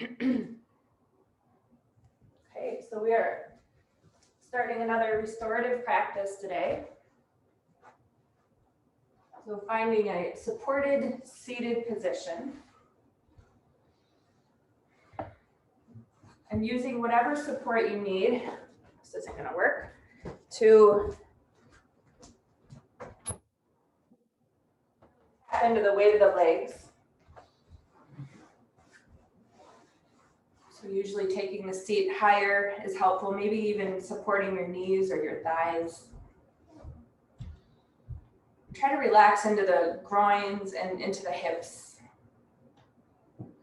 Okay, so we are starting another restorative practice today. So finding a supported seated position and using whatever support you need, this isn't going to work, to tap into the weight of the legs. So usually taking the seat higher is helpful, maybe even supporting your knees or your thighs. Try to relax into the groins and into the hips.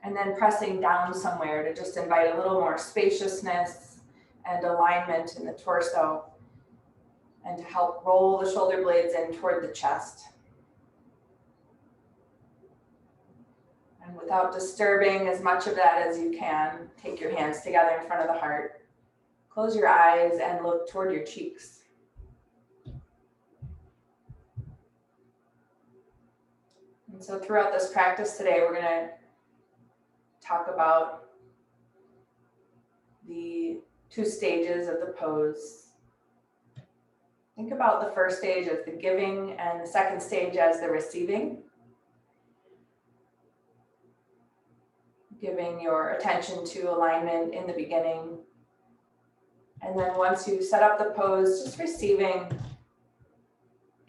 And then pressing down somewhere to just invite a little more spaciousness and alignment in the torso and to help roll the shoulder blades in toward the chest. And without disturbing as much of that as you can, take your hands together in front of the heart. Close your eyes and look toward your cheeks. And so throughout this practice today, we're going to talk about the 2 stages of the pose. Think about the first stage as the giving and the second stage as the receiving. Giving your attention to alignment in the beginning. And then once you set up the pose, just receiving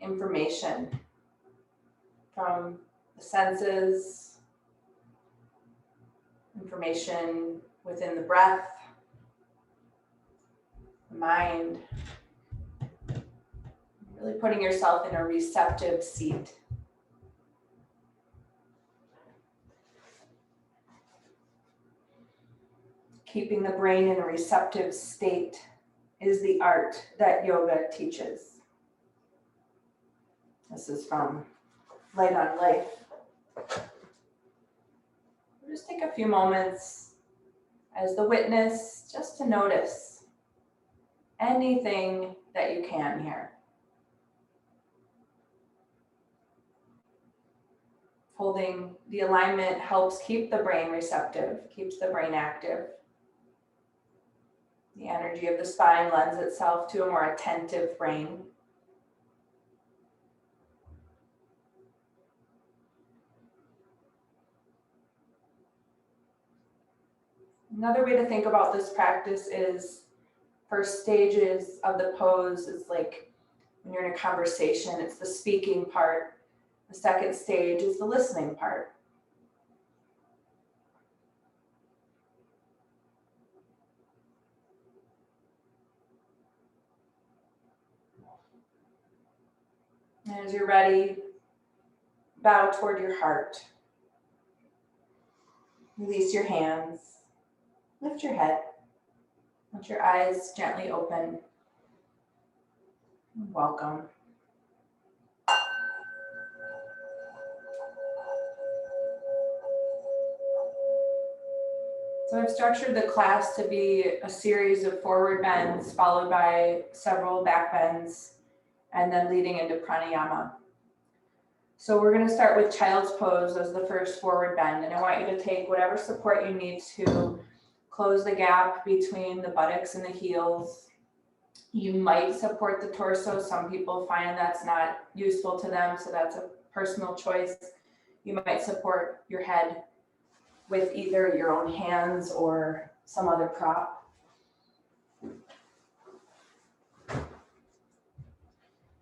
information from the senses, information within the breath, the mind. Really putting yourself in a receptive seat. Keeping the brain in a receptive state is the art that yoga teaches. This is from Light on Life. Just take a few moments as the witness just to notice anything that you can here. Holding the alignment helps keep the brain receptive, keeps the brain active. The energy of the spine lends itself to a more attentive brain. Another way to think about this practice is first stages of the pose is like when you're in a conversation, it's the speaking part. The second stage is the listening part. And as you're ready, bow toward your heart. Release your hands. Lift your head. Let your eyes gently open. Welcome. So I've structured the class to be a series of forward bends followed by several back bends and then leading into pranayama. So we're going to start with child's pose as the first forward bend, and I want you to take whatever support you need to close the gap between the buttocks and the heels. You might support the torso. Some people find that's not useful to them, so that's a personal choice. You might support your head with either your own hands or some other prop.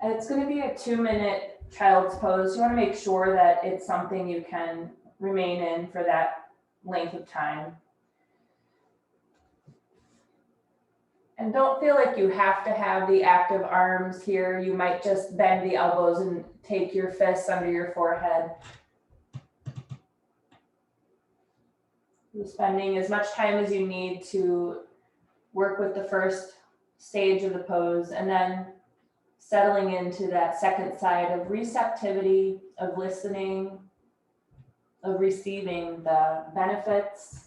And it's going to be a 2-minute child's pose. You want to make sure that it's something you can remain in for that length of time. And don't feel like you have to have the active arms here. You might just bend the elbows and take your fists under your forehead. You're spending as much time as you need to work with the first stage of the pose and then settling into that second side of receptivity, of listening, of receiving the benefits.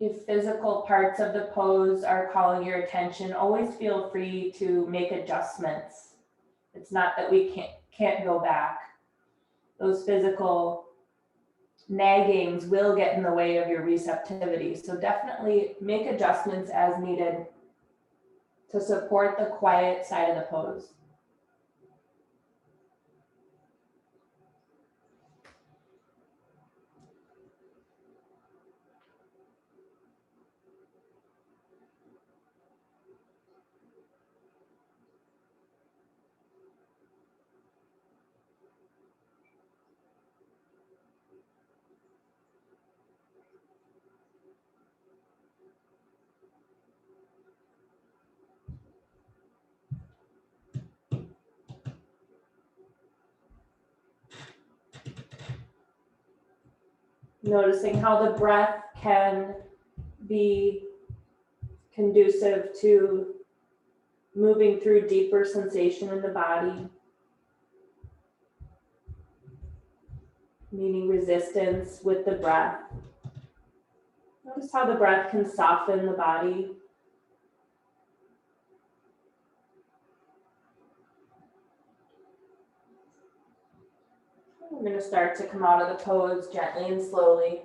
If physical parts of the pose are calling your attention, always feel free to make adjustments. It's not that we can't go back. Those physical naggings will get in the way of your receptivity. So definitely make adjustments as needed to support the quiet side of the pose. Noticing how the breath can be conducive to moving through deeper sensation in the body, meaning resistance with the breath. Notice how the breath can soften the body. We're going to start to come out of the pose gently and slowly.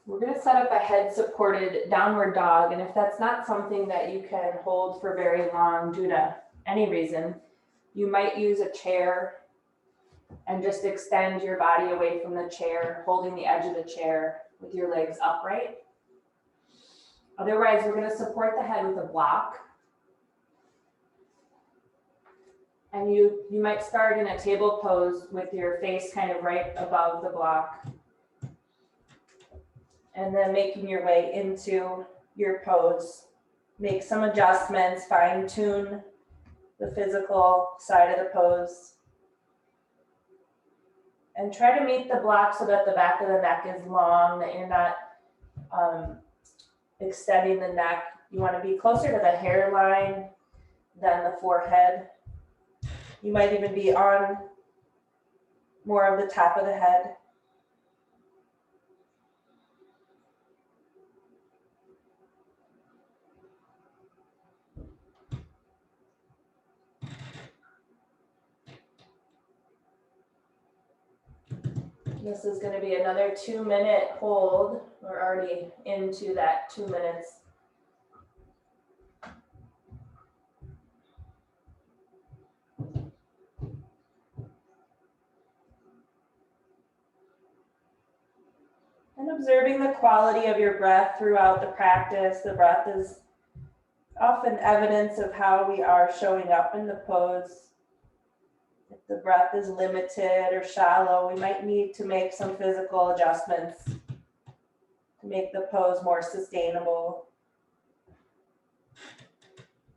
We're going to set up a head supported downward dog, and if that's not something that you can hold for very long due to any reason, you might use a chair and just extend your body away from the chair, holding the edge of the chair with your legs upright. Otherwise, we're going to support the head with a block. And you might start in a table pose with your face kind of right above the block. And then making your way into your pose. Make some adjustments, fine tune the physical side of the pose. And try to meet the block so that the back of the neck is long, that you're not extending the neck. You want to be closer to the hairline than the forehead. You might even be on more of the top of the head. This is going to be another 2-minute hold. We're already into that 2 minutes. And observing the quality of your breath throughout the practice. The breath is often evidence of how we are showing up in the pose. If the breath is limited or shallow, we might need to make some physical adjustments to make the pose more sustainable.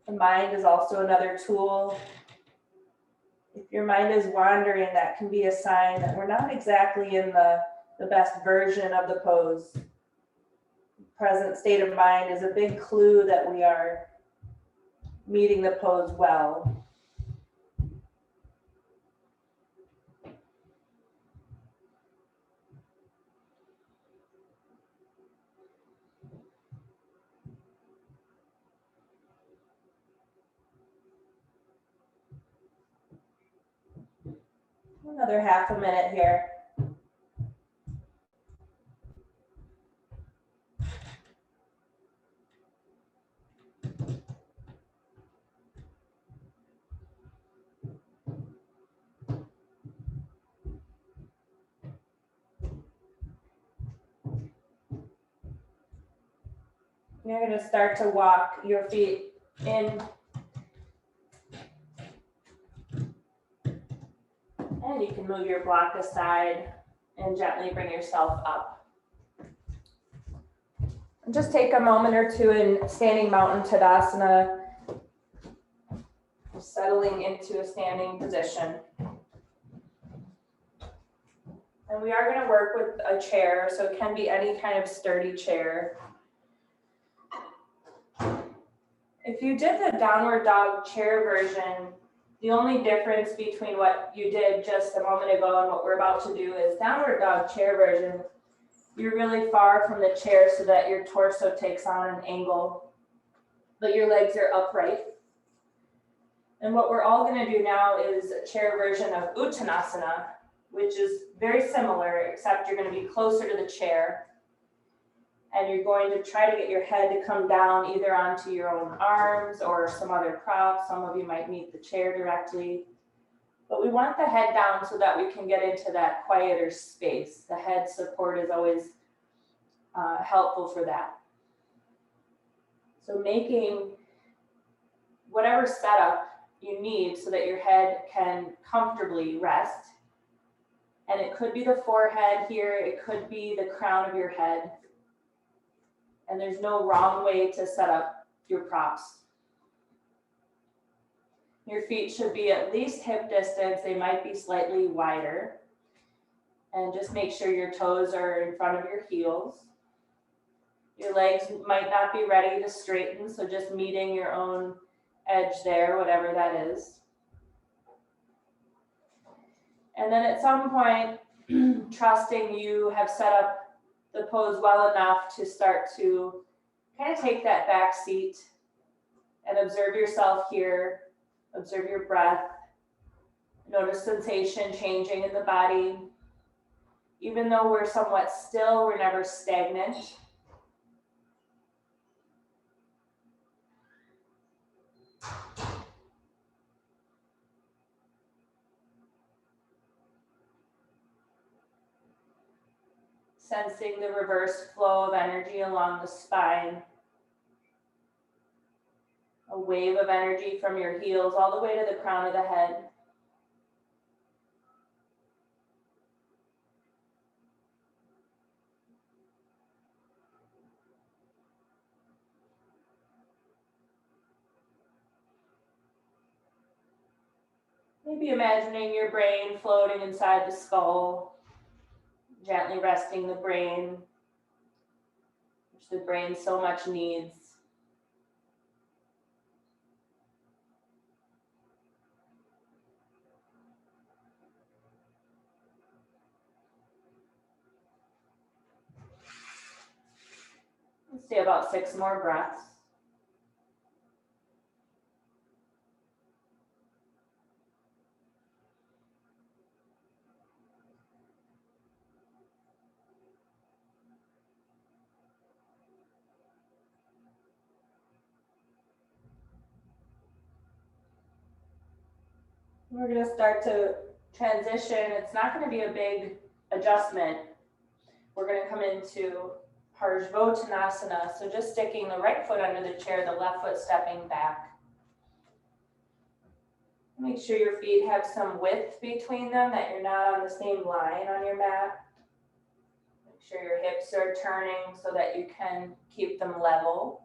The mind is also another tool. If your mind is wandering, that can be a sign that we're not exactly in the best version of the pose. Present state of mind is a big clue that we are meeting the pose well. Another half a minute here. You're going to start to walk your feet in. And you can move your block aside and gently bring yourself up. And just take a moment or two in standing mountain Tadasana, settling into a standing position. And we are going to work with a chair, so it can be any kind of sturdy chair. If you did the downward dog chair version, the only difference between what you did just a moment ago and what we're about to do is downward dog chair version. You're really far from the chair so that your torso takes on an angle, but your legs are upright. And what we're all going to do now is a chair version of Uttanasana, which is very similar, except you're going to be closer to the chair. And you're going to try to get your head to come down either onto your own arms or some other prop. Some of you might meet the chair directly. But we want the head down so that we can get into that quieter space. The head support is always helpful for that. So making whatever setup you need so that your head can comfortably rest. And it could be the forehead here, it could be the crown of your head. And there's no wrong way to set up your props. Your feet should be at least hip distance, they might be slightly wider. And just make sure your toes are in front of your heels. Your legs might not be ready to straighten, so just meeting your own edge there, whatever that is. And then at some point, trusting you have set up the pose well enough to start to kind of take that back seat and observe yourself here, observe your breath, notice sensation changing in the body. Even though we're somewhat still, we're never stagnant. Sensing the reverse flow of energy along the spine. A wave of energy from your heels all the way to the crown of the head. Maybe imagining your brain floating inside the skull, gently resting the brain, which the brain so much needs. Let's do about 6 more breaths. We're going to start to transition. It's not going to be a big adjustment. We're going to come into Partanasana. So just sticking the right foot under the chair, the left foot stepping back. Make sure your feet have some width between them, that you're not on the same line on your mat. Make sure your hips are turning so that you can keep them level.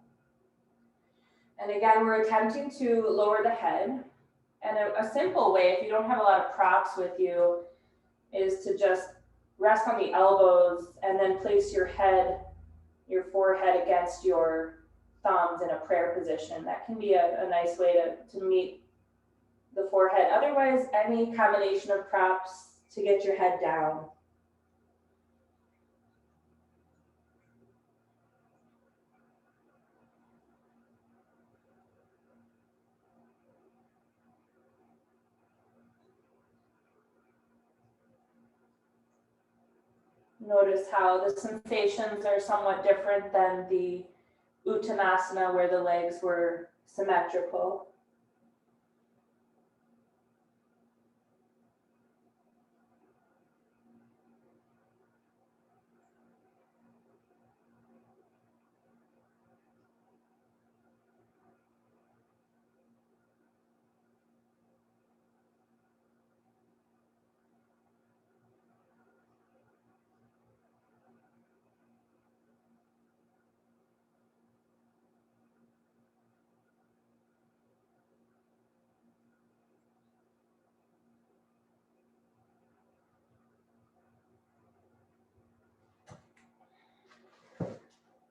And again, we're attempting to lower the head. And a simple way, if you don't have a lot of props with you, is to just rest on the elbows and then place your head, your forehead against your thumbs in a prayer position. That can be a nice way to meet the forehead. Otherwise, any combination of props to get your head down. Notice how the sensations are somewhat different than the Uttanasana, where the legs were symmetrical.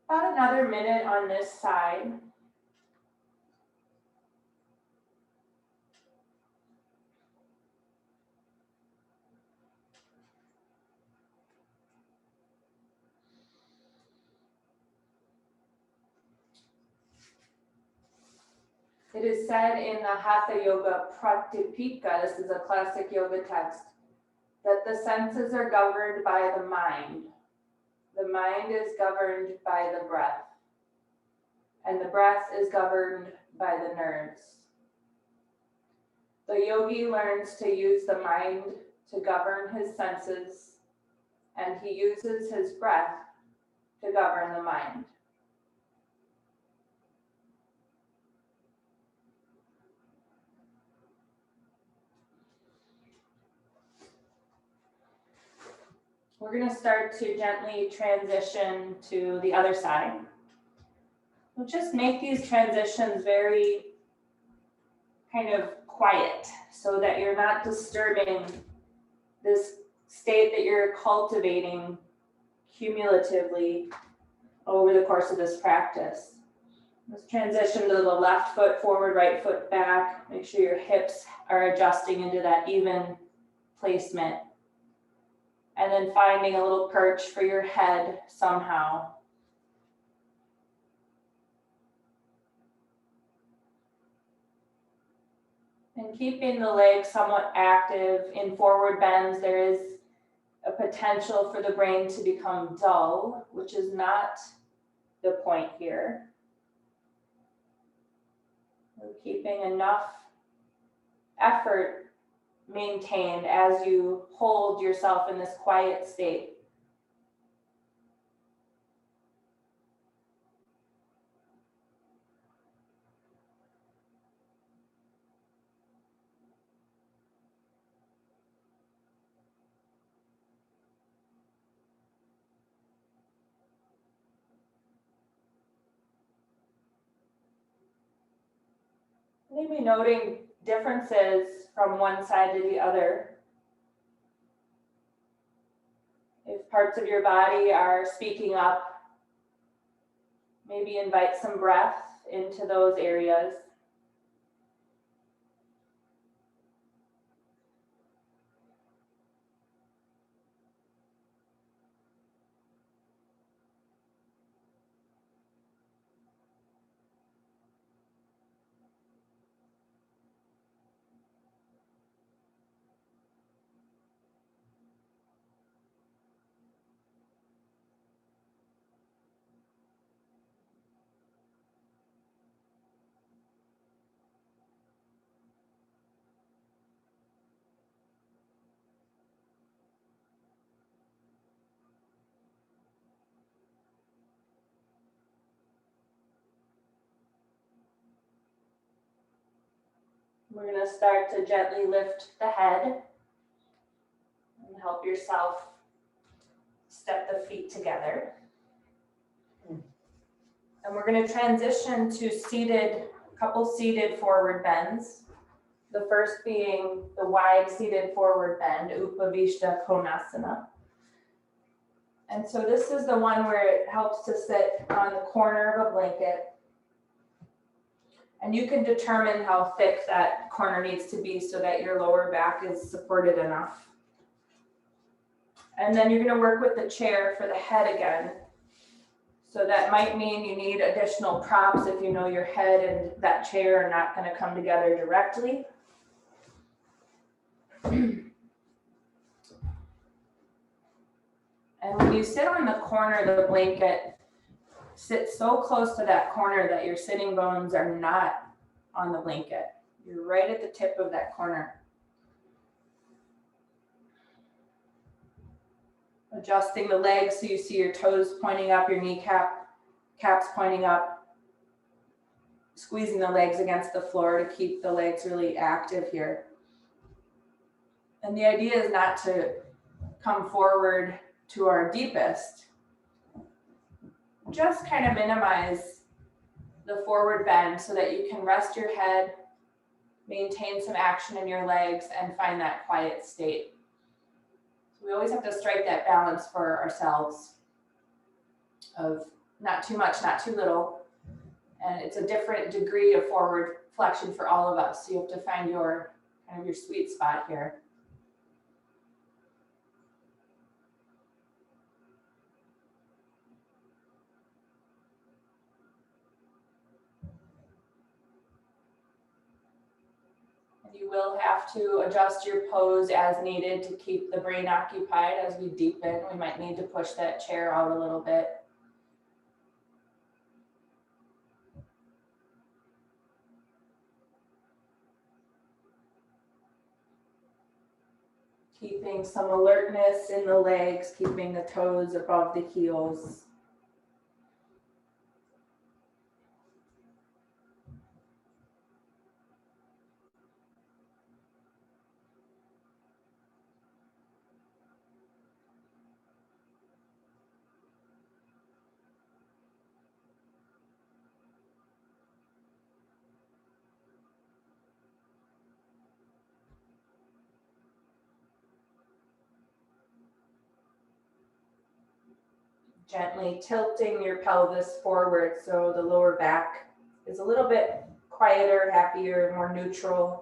About another minute on this side. It is said in the Hatha Yoga Pratipika, this is a classic yoga text, that the senses are governed by the mind. The mind is governed by the breath, and the breath is governed by the nerves. The yogi learns to use the mind to govern his senses, and he uses his breath to govern the mind. We're going to start to gently transition to the other side. We'll just make these transitions very kind of quiet so that you're not disturbing this state that you're cultivating cumulatively over the course of this practice. Let's transition to the left foot forward, right foot back. Make sure your hips are adjusting into that even placement. And then finding a little perch for your head somehow. And keeping the legs somewhat active in forward bends, there is a potential for the brain to become dull, which is not the point here. We're keeping enough effort maintained as you hold yourself in this quiet state. Maybe noting differences from one side to the other. If parts of your body are speaking up, maybe invite some breath into those areas. We're going to start to gently lift the head and help yourself step the feet together. And we're going to transition to couple seated forward bends. The first being the wide seated forward bend, Upavishta Konasana. And so this is the one where it helps to sit on the corner of a blanket. And you can determine how thick that corner needs to be so that your lower back is supported enough. And then you're going to work with the chair for the head again. So that might mean you need additional props if you know your head and that chair are not going to come together directly. And when you sit on the corner of the blanket, sit so close to that corner that your sitting bones are not on the blanket. You're right at the tip of that corner. Adjusting the legs so you see your toes pointing up, your caps pointing up. Squeezing the legs against the floor to keep the legs really active here. And the idea is not to come forward to our deepest. Just kind of minimize the forward bend so that you can rest your head, maintain some action in your legs, and find that quiet state. So we always have to strike that balance for ourselves of not too much, not too little. And it's a different degree of forward flexion for all of us. So you have to find your kind of your sweet spot here. You will have to adjust your pose as needed to keep the brain occupied as we deepen. We might need to push that chair out a little bit. Keeping some alertness in the legs, keeping the toes above the heels. Gently tilting your pelvis forward so the lower back is a little bit quieter, happier, more neutral.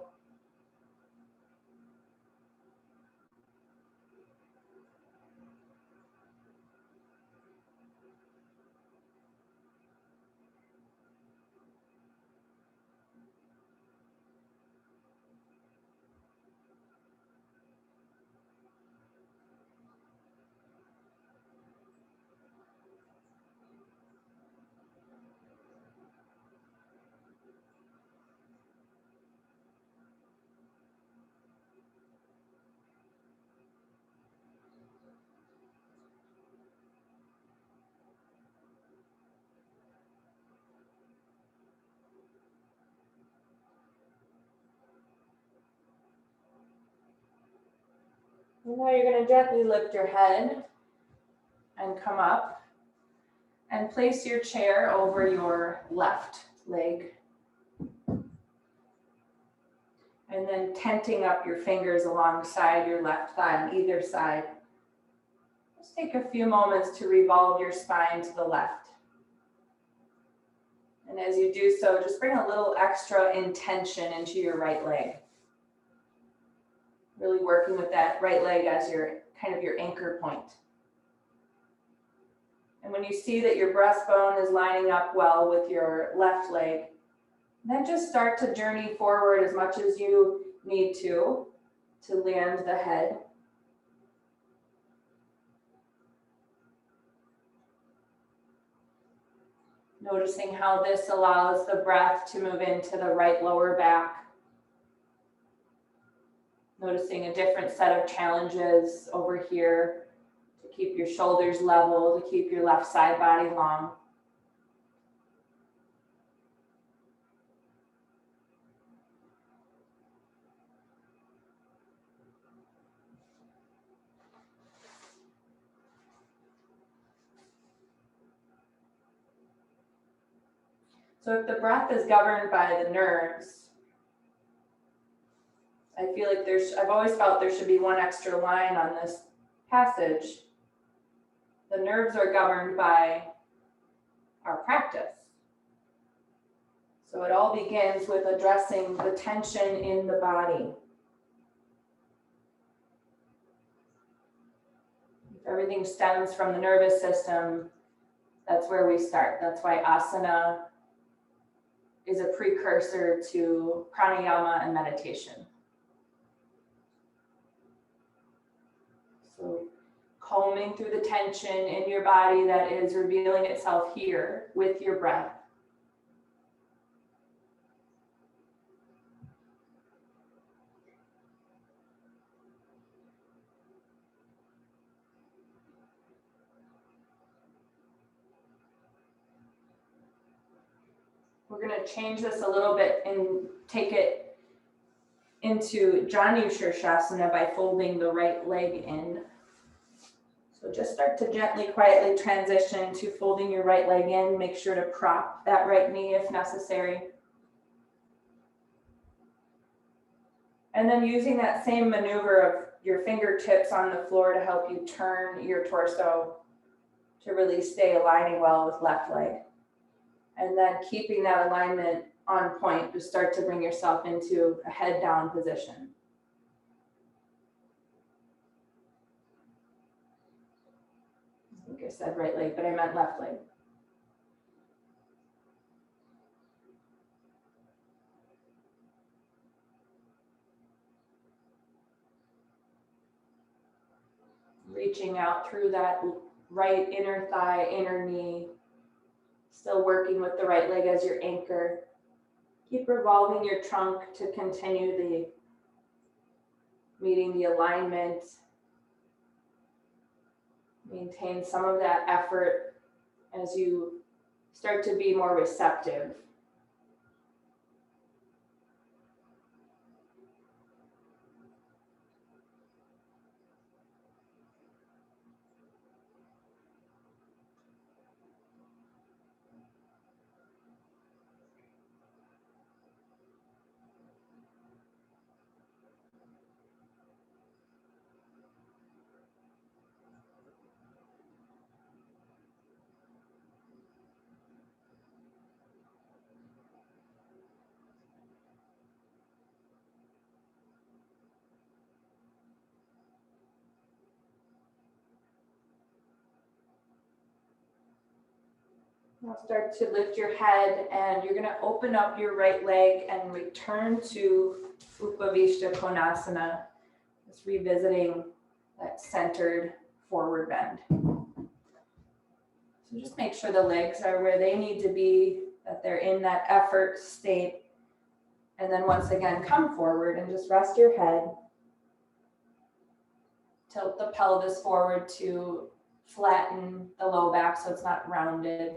And now you're going to gently lift your head and come up and place your chair over your left leg. And then tenting up your fingers alongside your left thigh on either side. Just take a few moments to revolve your spine to the left. And as you do so, just bring a little extra intention into your right leg. Really working with that right leg as your kind of your anchor point. And when you see that your breastbone is lining up well with your left leg, then just start to journey forward as much as you need to land the head. Noticing how this allows the breath to move into the right lower back. Noticing a different set of challenges over here to keep your shoulders level, to keep your left side body long. So if the breath is governed by the nerves, I feel like I've always felt there should be one extra line on this passage. The nerves are governed by our practice. So it all begins with addressing the tension in the body. If everything stems from the nervous system, that's where we start. That's why asana is a precursor to pranayama and meditation. So combing through the tension in your body that is revealing itself here with your breath. We're going to change this a little bit and take it into Janu Shirshasana by folding the right leg in. So just start to gently, quietly transition to folding your right leg in. Make sure to prop that right knee if necessary. And then using that same maneuver of your fingertips on the floor to help you turn your torso to really stay aligning well with left leg. And then keeping that alignment on point, just start to bring yourself into a head down position. I think I said right leg, but I meant left leg. reaching out through that right inner thigh, inner knee. Still working with the right leg as your anchor. Keep revolving your trunk to continue meeting the alignment. Maintain some of that effort as you start to be more receptive. Now start to lift your head, and you're going to open up your right leg and return to Upavishta Konasana. Just revisiting that centered forward bend. So just make sure the legs are where they need to be, that they're in that effort state. And then once again, come forward and just rest your head. Tilt the pelvis forward to flatten the low back so it's not rounded.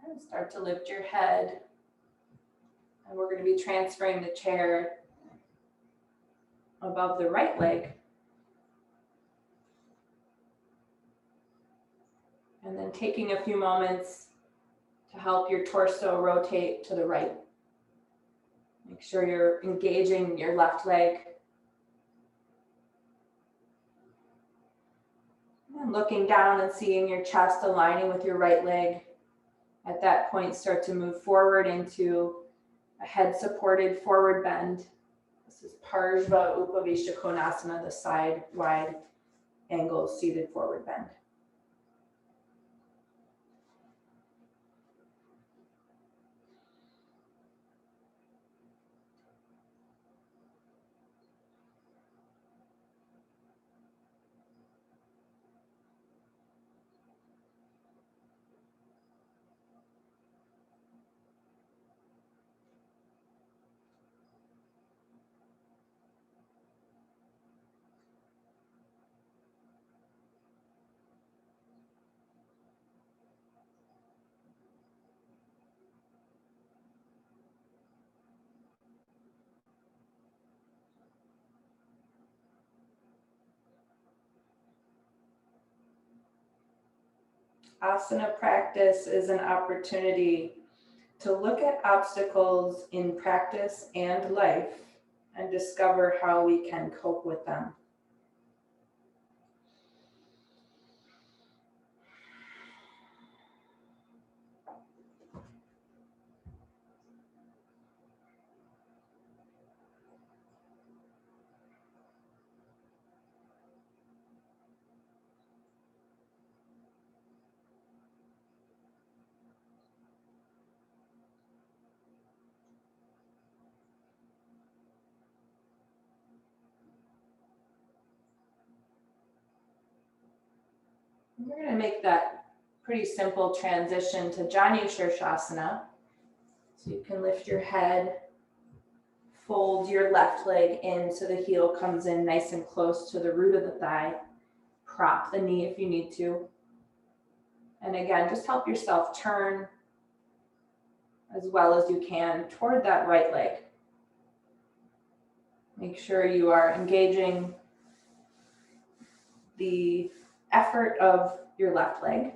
And start to lift your head. And we're going to be transferring the chair above the right leg. And then taking a few moments to help your torso rotate to the right. Make sure you're engaging your left leg. And looking down and seeing your chest aligning with your right leg. At that point, start to move forward into a head-supported forward bend. This is Parshva Upavishta Konasana, the side wide angle seated forward bend. Asana practice is an opportunity to look at obstacles in practice and life and discover how we can cope with them. We're going to make that pretty simple transition to Janu Shirshasana. So you can lift your head, fold your left leg in so the heel comes in nice and close to the root of the thigh. Prop the knee if you need to. And again, just help yourself turn as well as you can toward that right leg. Make sure you are engaging the effort of your left leg.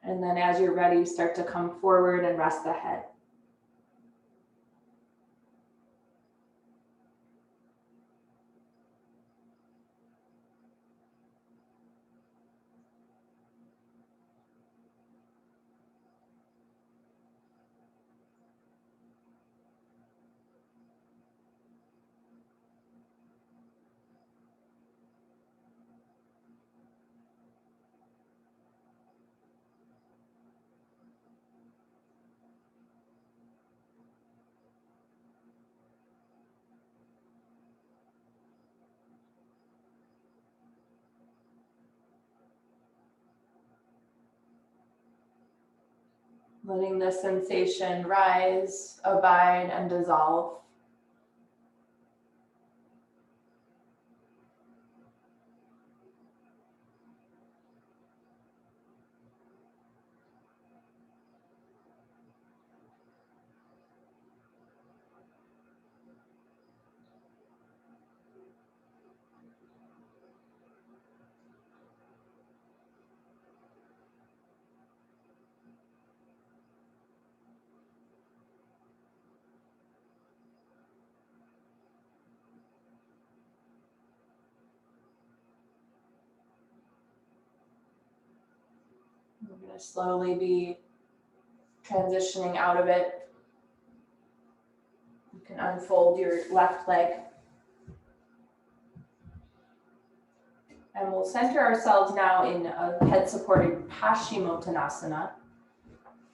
And then as you're ready, start to come forward and rest the head. Letting the sensation rise, abide, and dissolve. We're going to slowly be transitioning out of it. You can unfold your left leg. And we'll center ourselves now in a head-supported Uttanasana.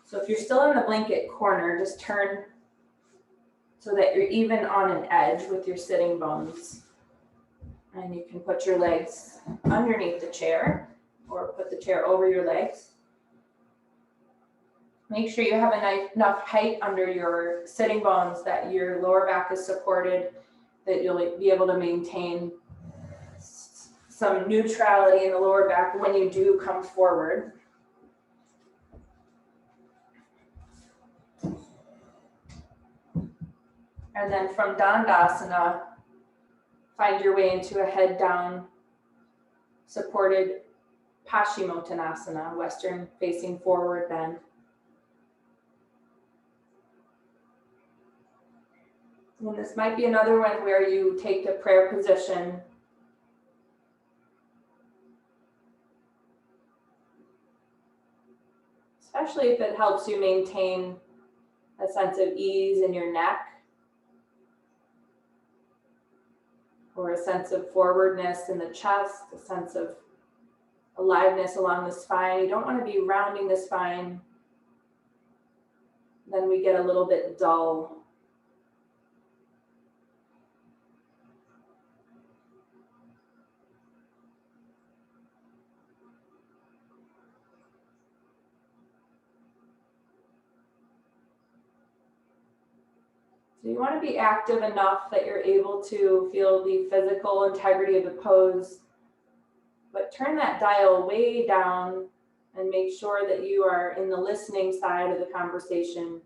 So if you're still in the blanket corner, just turn so that you're even on an edge with your sitting bones. And you can put your legs underneath the chair or put the chair over your legs. Make sure you have enough height under your sitting bones that your lower back is supported, that you'll be able to maintain some neutrality in the lower back when you do come forward. And then from Tadasana, find your way into a head down supported Uttanasana, Western facing forward bend. And this might be another one where you take the prayer position. Especially if it helps you maintain a sense of ease in your neck or a sense of forwardness in the chest, a sense of aliveness along the spine. You don't want to be rounding the spine. Then we get a little bit dull. So you want to be active enough that you're able to feel the physical integrity of the pose, but turn that dial way down and make sure that you are in the listening side of the conversation.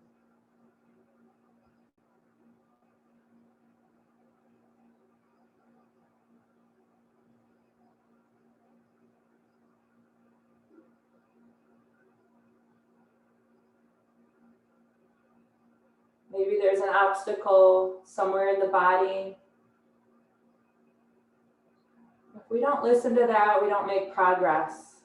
Maybe there's an obstacle somewhere in the body. If we don't listen to that, we don't make progress.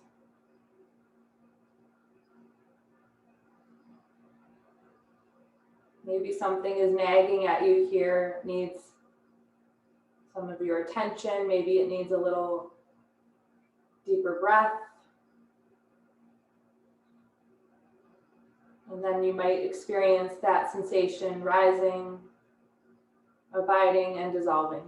Maybe something is nagging at you here, needs some of your attention. Maybe it needs a little deeper breath. And then you might experience that sensation rising, abiding, and dissolving.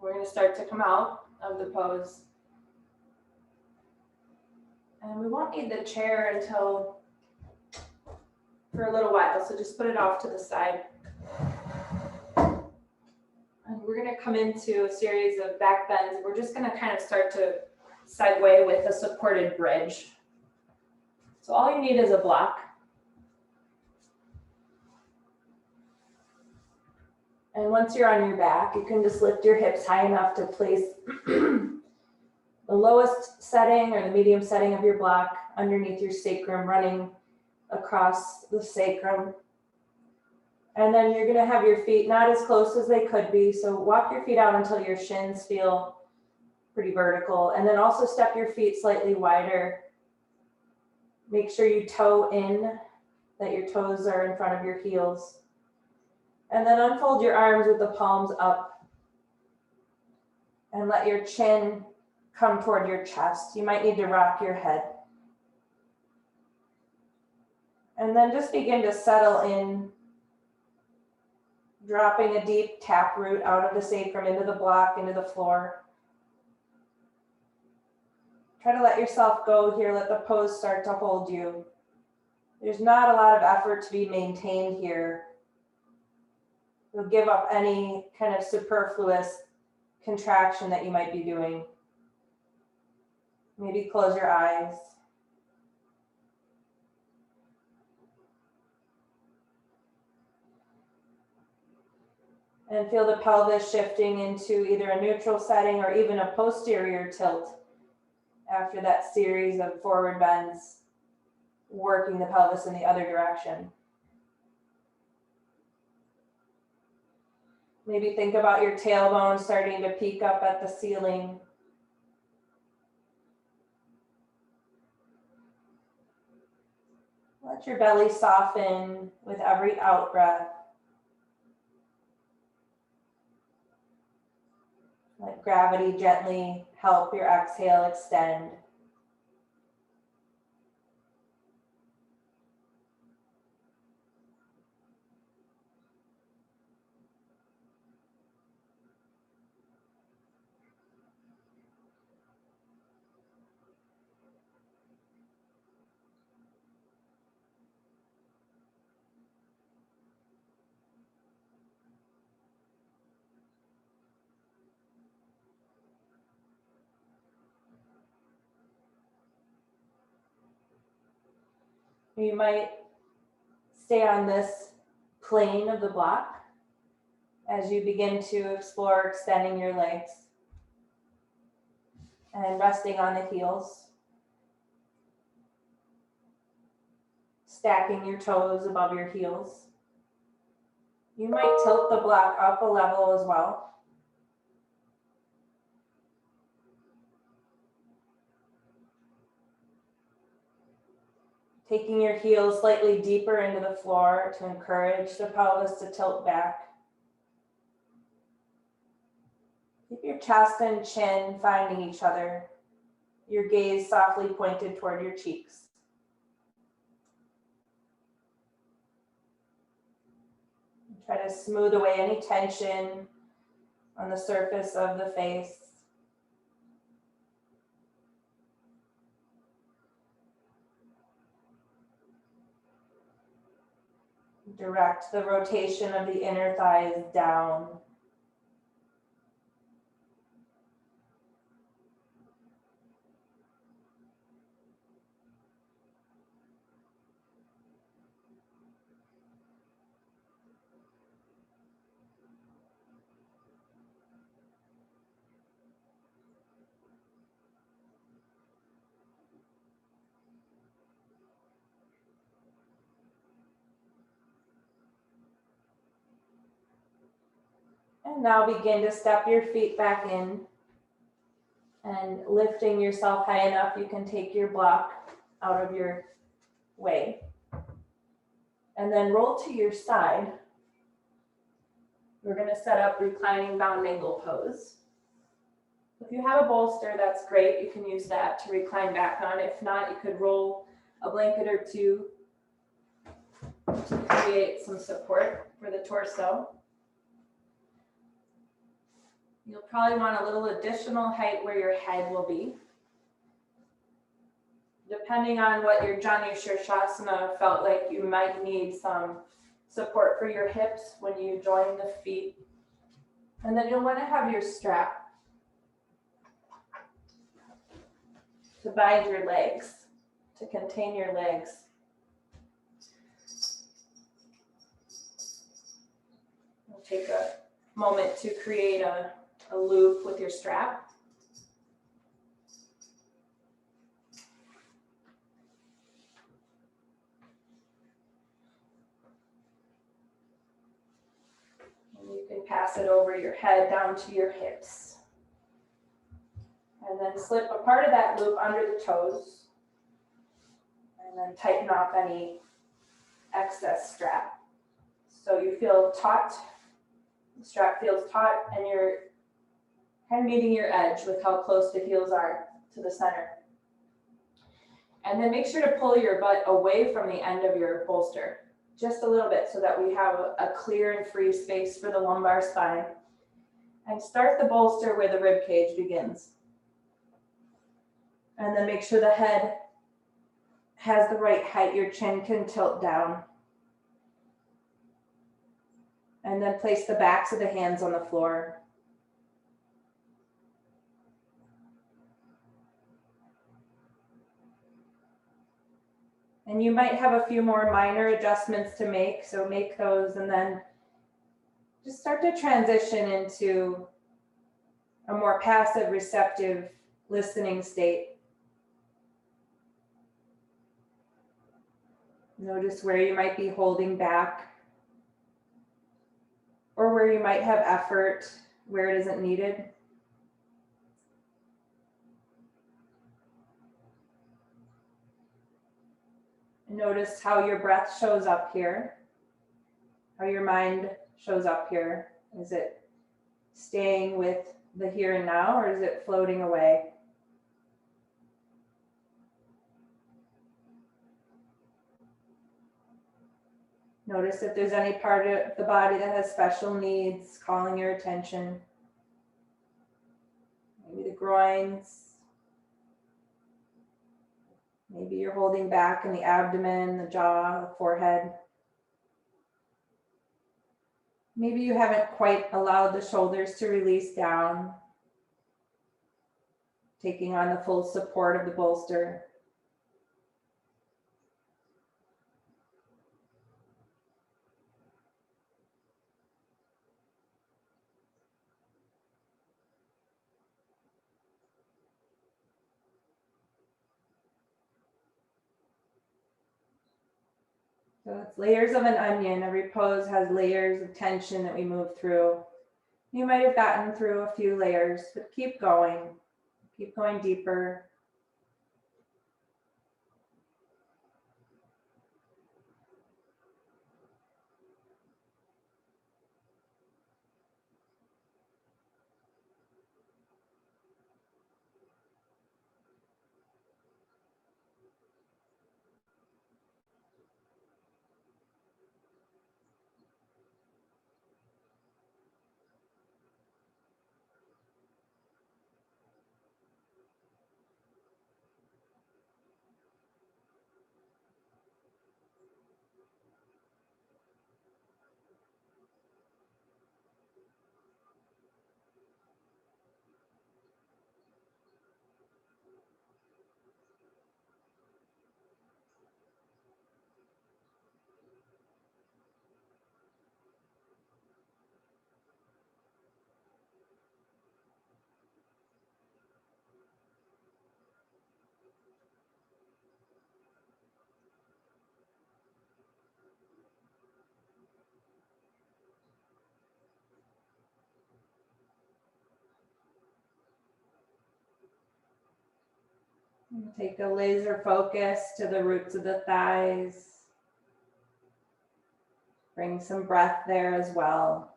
We're going to start to come out of the pose. And we won't need the chair until for a little while, so just put it off to the side. And we're going to come into a series of back bends. We're just going to kind of start to segue with a supported bridge. So all you need is a block. And once you're on your back, you can just lift your hips high enough to place the lowest setting or the medium setting of your block underneath your sacrum, running across the sacrum. And then you're going to have your feet not as close as they could be. So walk your feet out until your shins feel pretty vertical. And then also step your feet slightly wider. Make sure you toe in, that your toes are in front of your heels. And then unfold your arms with the palms up. And let your chin come toward your chest. You might need to rock your head. And then just begin to settle in, dropping a deep tap root out of the sacrum into the block, into the floor. Try to let yourself go here. Let the pose start to hold you. There's not a lot of effort to be maintained here. You'll give up any kind of superfluous contraction that you might be doing. Maybe close your eyes. And feel the pelvis shifting into either a neutral setting or even a posterior tilt after that series of forward bends, working the pelvis in the other direction. Maybe think about your tailbone starting to peek up at the ceiling. Let your belly soften with every out breath. Let gravity gently help your exhale extend. You might stay on this plane of the block as you begin to explore extending your legs and resting on the heels, stacking your toes above your heels. You might tilt the block up a level as well. Taking your heels slightly deeper into the floor to encourage the pelvis to tilt back. Keep your chest and chin finding each other, your gaze softly pointed toward your cheeks. Try to smooth away any tension on the surface of the face. Direct the rotation of the inner thighs down. And now begin to step your feet back in and lifting yourself high enough you can take your block out of your way. And then roll to your side. We're going to set up reclining bound angle pose. If you have a bolster, that's great. You can use that to recline back on. If not, you could roll a blanket or two to create some support for the torso. You'll probably want a little additional height where your head will be. Depending on what your Janu Shirshasana felt like, you might need some support for your hips when you join the feet. And then you'll want to have your strap to bind your legs, to contain your legs. We'll take a moment to create a loop with your strap. And you can pass it over your head down to your hips. And then slip a part of that loop under the toes. And then tighten off any excess strap. So you feel taut, the strap feels taut, and you're kind of meeting your edge with how close the heels are to the center. And then make sure to pull your butt away from the end of your bolster, just a little bit, so that we have a clear and free space for the lumbar spine. And start the bolster where the rib cage begins. And then make sure the head has the right height. Your chin can tilt down. And then place the backs of the hands on the floor. And you might have a few more minor adjustments to make, so make those and then just start to transition into a more passive, receptive, listening state. Notice where you might be holding back or where you might have effort where it isn't needed. And notice how your breath shows up here, how your mind shows up here. Is it staying with the here and now, or is it floating away? Notice if there's any part of the body that has special needs calling your attention. Maybe the groins. Maybe you're holding back in the abdomen, the jaw, the forehead. Maybe you haven't quite allowed the shoulders to release down, taking on the full support of the bolster. So it's layers of an onion. Every pose has layers of tension that we move through. You might have gotten through a few layers, but keep going deeper. Take a laser focus to the roots of the thighs. Bring some breath there as well.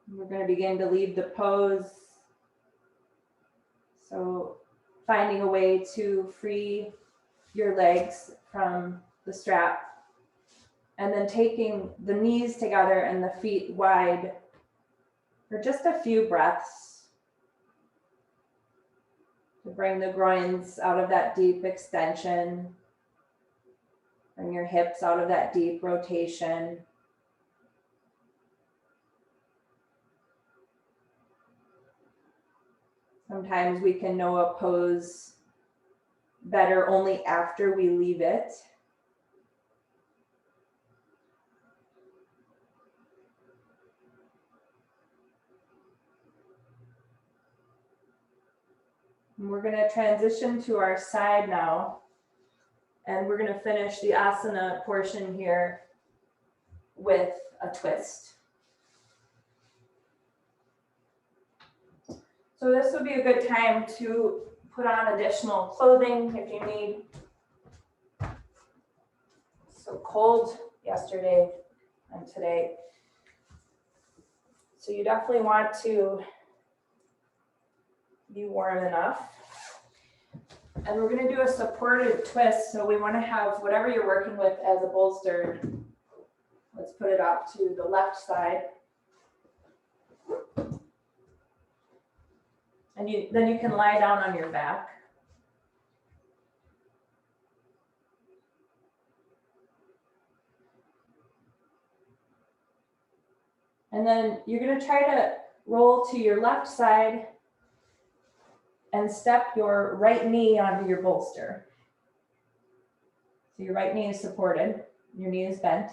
We're going to begin to leave the pose. So finding a way to free your legs from the strap, and then taking the knees together and the feet wide for just a few breaths to bring the groins out of that deep extension, bring your hips out of that deep rotation. Sometimes we can know a pose better only after we leave it. And we're going to transition to our side now, and we're going to finish the asana portion here with a twist. So this would be a good time to put on additional clothing if you need. So cold yesterday and today. So you definitely want to be warm enough. And we're going to do a supported twist. So we want to have whatever you're working with as a bolster. Let's put it up to the left side. And then you can lie down on your back. And then you're going to try to roll to your left side and step your right knee onto your bolster. So your right knee is supported, your knee is bent.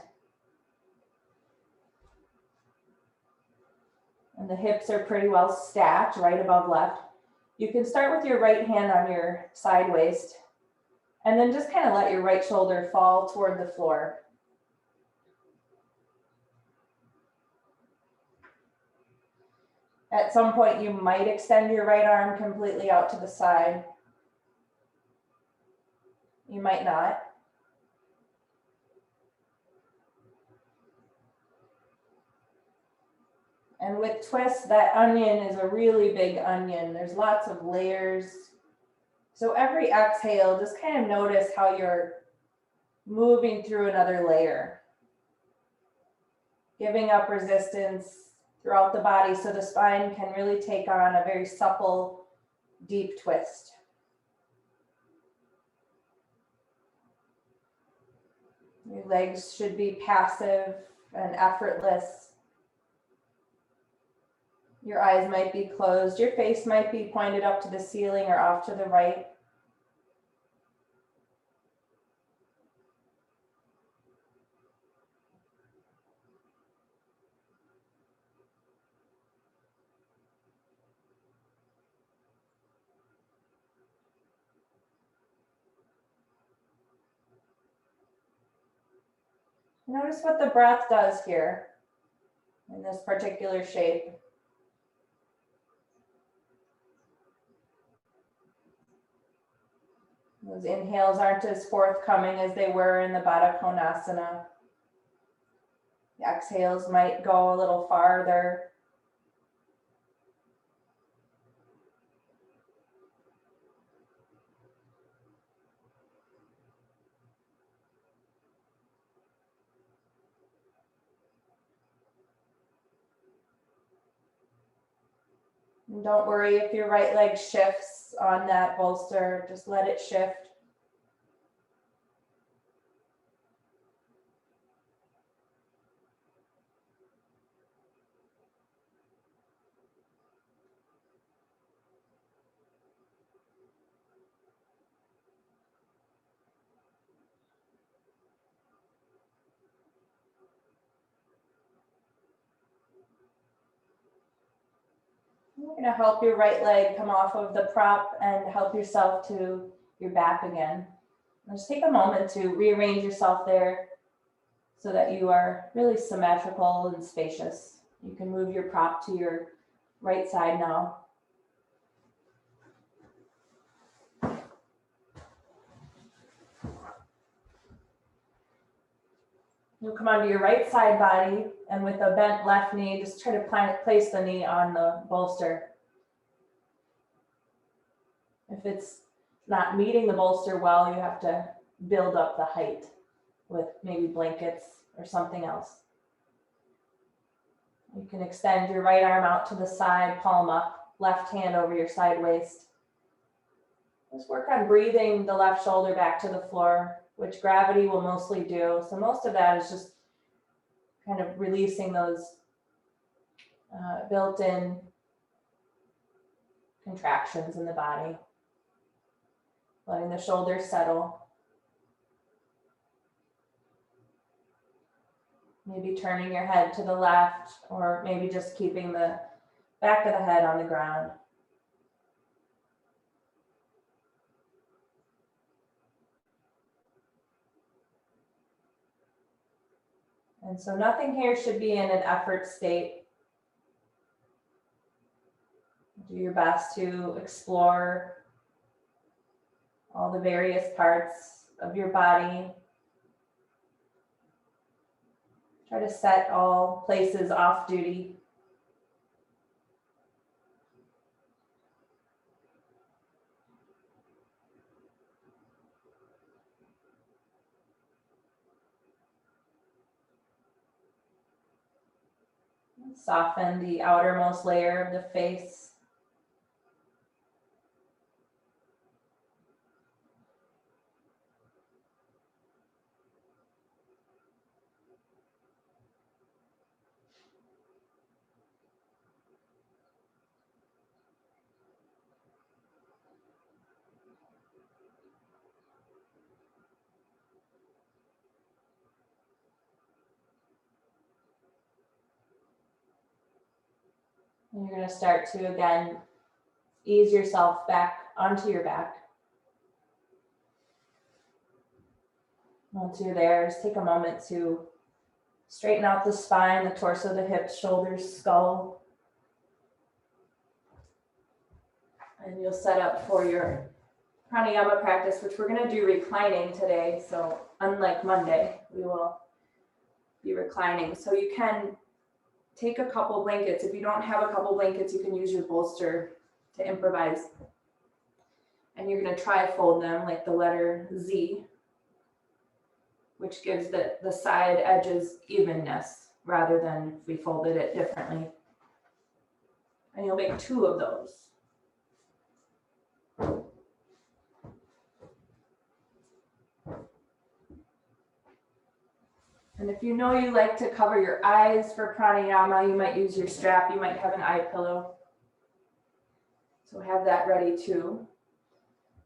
And the hips are pretty well stacked right above left. You can start with your right hand on your side waist, and then just kind of let your right shoulder fall toward the floor. At some point, you might extend your right arm completely out to the side. You might not. And with twist, that onion is a really big onion. There's lots of layers. So every exhale, just kind of notice how you're moving through another layer, giving up resistance throughout the body so the spine can really take on a very supple, deep twist. Your legs should be passive and effortless. Your eyes might be closed. Your face might be pointed up to the ceiling or off to the right. Notice what the breath does here in this particular shape. Those inhales aren't as forthcoming as they were in the Partanasana. The exhales might go a little farther. And don't worry if your right leg shifts on that bolster, just let it shift. You're going to help your right leg come off of the prop and help yourself to your back again. And just take a moment to rearrange yourself there so that you are really symmetrical and spacious. You can move your prop to your right side now. You'll come onto your right side body, and with a bent left knee, just try to place the knee on the bolster. If it's not meeting the bolster well, you have to build up the height with maybe blankets or something else. You can extend your right arm out to the side, palm up, left hand over your side waist. Just work on breathing the left shoulder back to the floor, which gravity will mostly do. So most of that is just kind of releasing those built-in contractions in the body. Letting the shoulders settle. Maybe turning your head to the left, or maybe just keeping the back of the head on the ground. And so nothing here should be in an effort state. Do your best to explore all the various parts of your body. Try to set all places off duty. Soften the outermost layer of the face. And you're going to start to, again, ease yourself back onto your back. Once you're there, just take a moment to straighten out the spine, the torso, the hips, shoulders, skull. And you'll set up for your pranayama practice, which we're going to do reclining today. So unlike Monday, we will be reclining. So you can take a couple blankets. If you don't have a couple blankets, you can use your bolster to improvise. And you're going to tri-fold them like the letter Z, which gives the side edges evenness rather than if we folded it differently. And you'll make 2 of those. And if you know you like to cover your eyes for pranayama, you might use your strap, you might have an eye pillow. So have that ready too.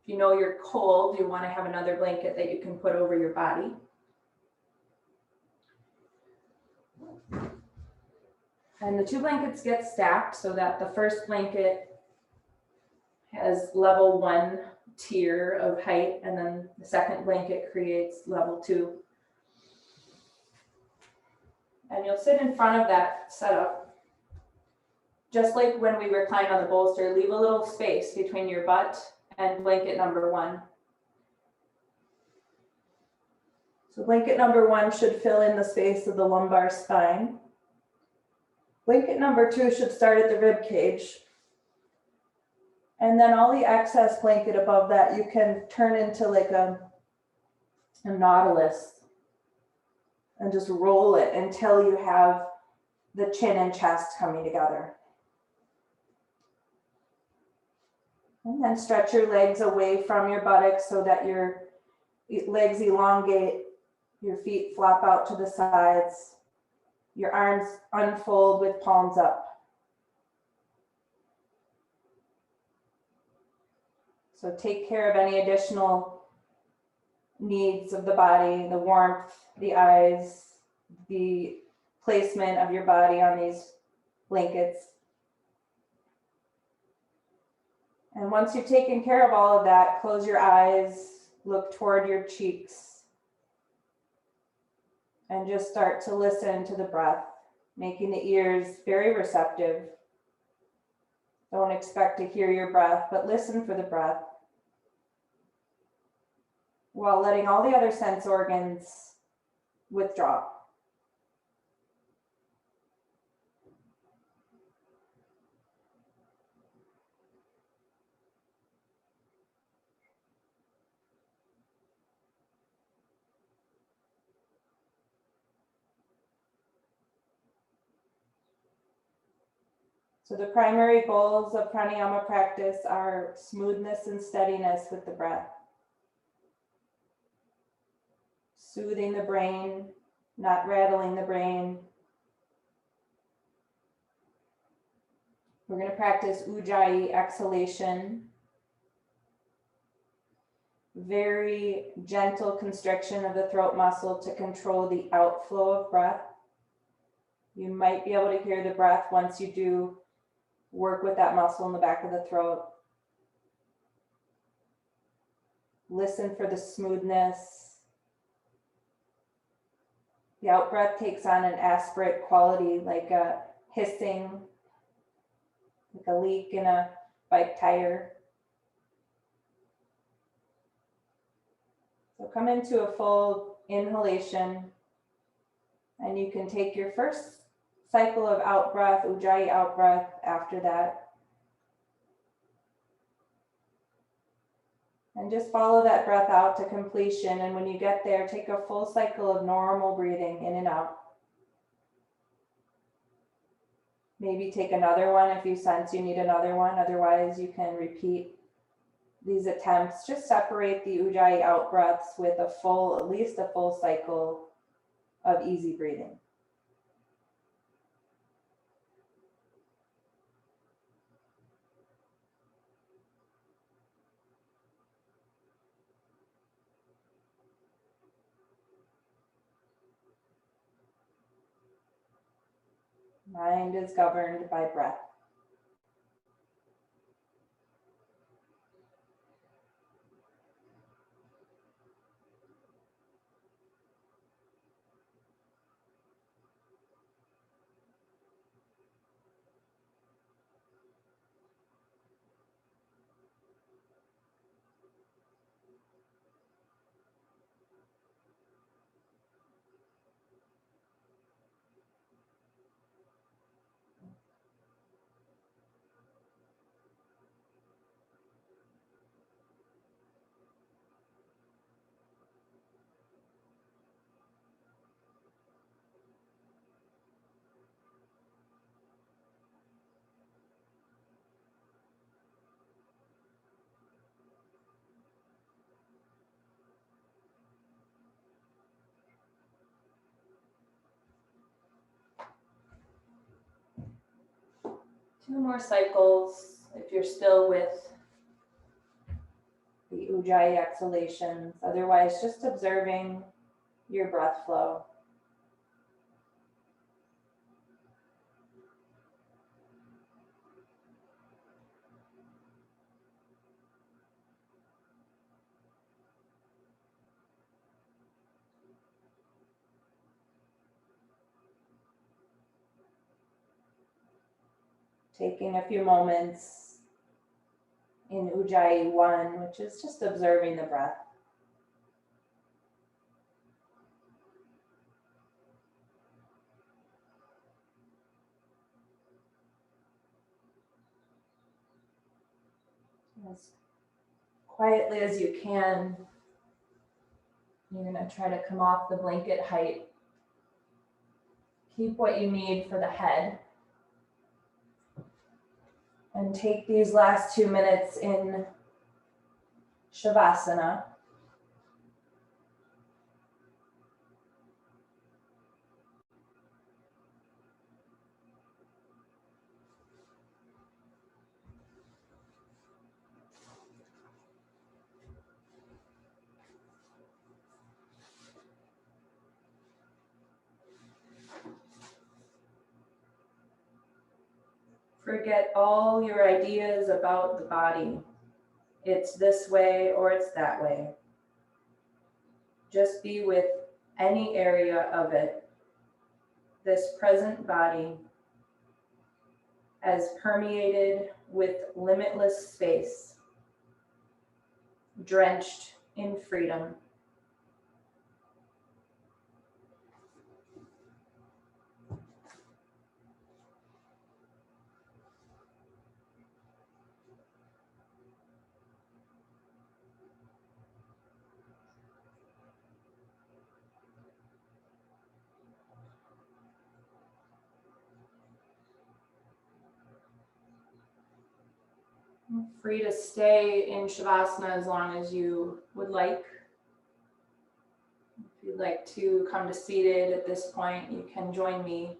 If you know you're cold, you want to have another blanket that you can put over your body. And the 2 blankets get stacked so that the first blanket has level 1 tier of height, and then the second blanket creates level 2. And you'll sit in front of that setup. Just like when we recline on the bolster, leave a little space between your butt and blanket number 1. So blanket number 1 should fill in the space of the lumbar spine. Blanket number 2 should start at the rib cage. And then all the excess blanket above that, you can turn into like a nautilus and just roll it until you have the chin and chest coming together. And then stretch your legs away from your buttocks so that your legs elongate, your feet flop out to the sides, your arms unfold with palms up. So take care of any additional needs of the body, the warmth, the eyes, the placement of your body on these blankets. And once you've taken care of all of that, close your eyes, look toward your cheeks, and just start to listen to the breath, making the ears very receptive. Don't expect to hear your breath, but listen for the breath, while letting all the other sense organs withdraw. So the primary goals of pranayama practice are smoothness and steadiness with the breath, soothing the brain, not rattling the brain. We're going to practice ujjayi exhalation, very gentle constriction of the throat muscle to control the outflow of breath. You might be able to hear the breath once you do work with that muscle in the back of the throat. Listen for the smoothness. The out breath takes on an aspirate quality, like a hissing, like a leak in a bike tire. So come into a full inhalation, and you can take your first cycle of out breath, ujjayi out breath after that. And just follow that breath out to completion. And when you get there, take a full cycle of normal breathing in and out. Maybe take another one if you sense you need another one. Otherwise, you can repeat these attempts. Just separate the ujjayi out breaths with a full, at least a full cycle of easy breathing. Mind is governed by breath. Two more cycles if you're still with the ujjayi exhalations. Otherwise, just observing your breath flow. Taking a few moments in ujjayi 1, which is just observing the breath. As quietly as you can, you're going to try to come off the blanket height. Keep what you need for the head. And take these last 2 minutes in Savasana. Forget all your ideas about the body. It's this way or it's that way. Just be with any area of it, this present body, as permeated with limitless space, drenched in freedom. You're free to stay in Savasana as long as you would like. If you'd like to come to seated at this point, you can join me.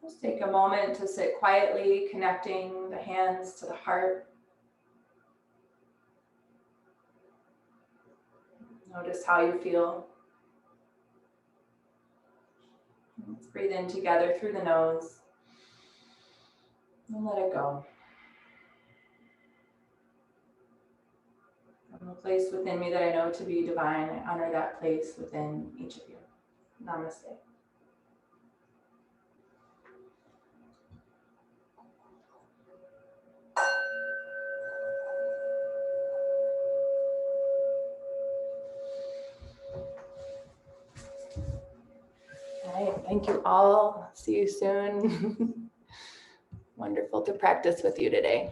Just take a moment to sit quietly, connecting the hands to the heart. Notice how you feel. Let's breathe in together through the nose and let it go. From a place within me that I know to be divine, I honor that place within each of you. Namaste. All right, thank you all. See you soon. Wonderful to practice with you today.